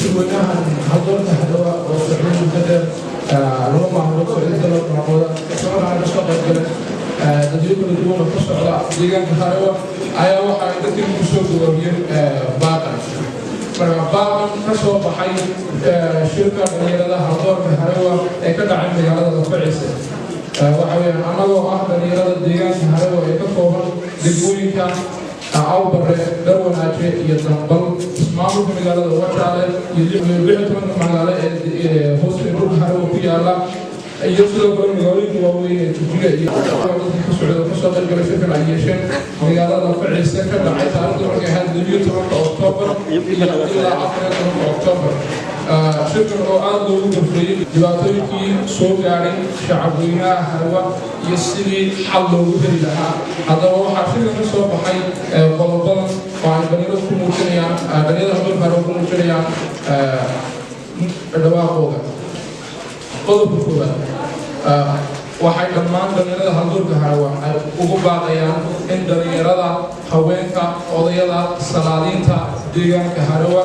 شغلنا حضرنا حلوة وسعودي كده روما عملوا سعودي كده معقولة كمان على الشقة كده تجيب الدول القصة على ديجان حلوة أيوة واحد كتير مشهور وغير باقي فباقي كسر بحي شركة غير هذا حضر حلوة كده عندي على الفريسة وحوي أنا واحد غير هذا ديجان حلوة يكفون دقوي كان أو بره درون أجي يتنقل اسمعوا في مجال الوقت يجيب من مجال هوس يروح هرو في على يوصل بره مجالي وهو تجيه كسر كسر الجلسة في العيشين مجال الرفع السكر لعيت أرض رجعت دنيا تروح أكتوبر إلى آخر أكتوبر شكرا أو أدو دفري جواتوري سوغاري شعبنا هوا يسري حلو بينها هذا هو حاصل نصوب حي قلبنا وعن بنيرة كموتنيا بنيرة هذول هرو كموتنيا دواء قوة قلب قوة waxay dhammaan dhalinyarada haldoorka harawa ay ugu baaqayaan in dhalinyarada haweenka odayada salaadiinta deegaanka harawa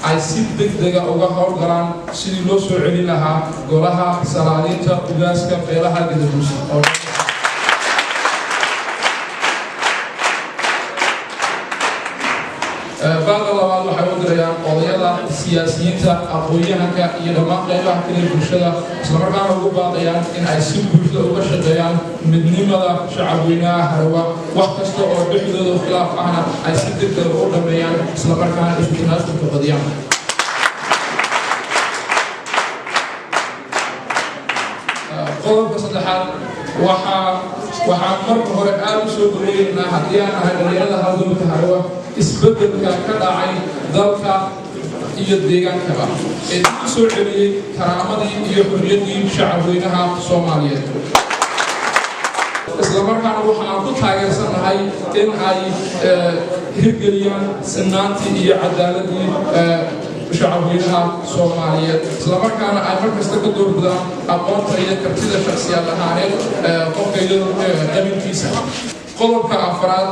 ay si degdega uga howlgalaan sidii loo soo celin lahaa golaha salaadiinta ugaaska beelaha gadabuusi baaqa labaad waxay u dirayaan odayada siyaasiyiinta aqoon-yahanka iyo dhammaan qaybaha kale bulshada islamarkaana ugu baaqayaan in ay si buuxda uga shaqeeyaan midnimada shacabweynaha harawa wax kasta oo dhexdooda khilaaf ahna ay si degdega u dhameeyaan islamarkaana isku tanaasulka badiyaan qodobka saddexaad waxaan marka hore aad u soo dhaweeynaa haddii aan ahay dhalinyarada haldoorka harawa isbeddelka ka dhacay dalka iyo deegaankaba ee dib soo celiyey karaamadii iyo xorriyaddii shacabweynaha Soomaaliyeed islamarkaana waxaan ku taageersanahay in ay hirgeliyaan sinaantii iyo cadaaladii shacabweynaha Soomaaliyeed islamarkaana ay markasta ka doorbidaan aqoonta iyo kartida shakhsiyaad ahaaneed qofka iyo qabiilkiisa qodobka afraad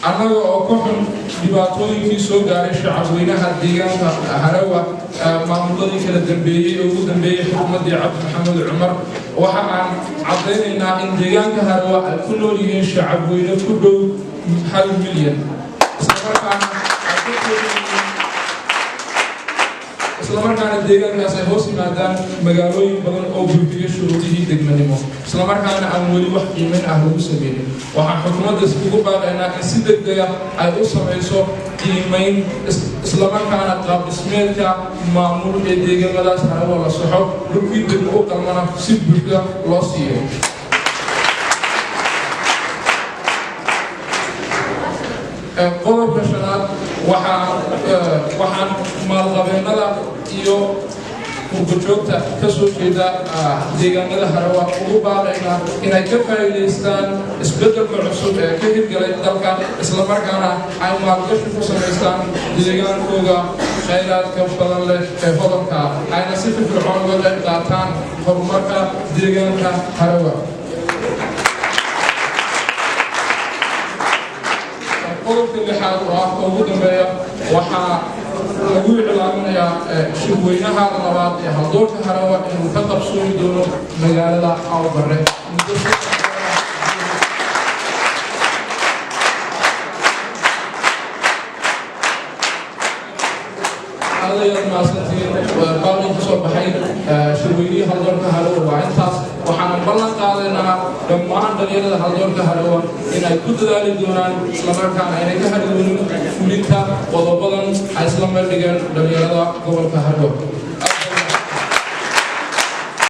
annaga oo ku xun dhibaatooyinkii soo gaaray shacabweynaha deegaanka harawa maamuladii kala dambeeyey ee ugu dambeeyey xukuumaddii cabdi maxamed cumar waxa aan caddaynaynaa in deegaanka harawa ay ku nool yihiin shacabweyne ku dhow 1 milyan islamarkaana deegaankaas ay hoos yimaadaan magaalooyin badan oo buuxiya shuruudihii degmanimo islamarkaana aan weli wax qiimayn ah lagu sameynin waxaan xukuumaddaas ugu baaqaynaa in si degdega ay u samayso qiimayn islamarkaana qaab dhismeedka maamul ee deegaamadaas harawa la soxo dhulkii degmo u qalmana si buuxda loo siiyo qodobka shanaad waxaan maalqabeennada iyo qurbajoogta ka soo jeeda deegaanada harawa ugu baaqaynaa inay ka faa'iidaystaan isbeddelka cusub ee ka hirgalay dalka islamarkaana ay maalgashi ku samaystaan deegaankooda khayraadka badan leh ee hodanka ayna si firfircoon uga qayb qaataan horumarka deegaanka harawa qodobka lixaad oo ah ugu dambeeya waxaa lagu iclaaminayaa shirweynaha labaad ee haldoorka harawa inuu ka qabsoomi doono magaalada awbare aadayaad maasantiin baaqii ka soo baxay shirweynihii haldoorka harawa waa intaas waxaan ballan qaadaynaa dhammaan dhalinyarada haldoorka harawa in ay ku dadaali doonaan islamarkaana aynay ka hadhi doonin fulinta qodobadan ay isla meel dhigeen dhalinyarada gobolka harawa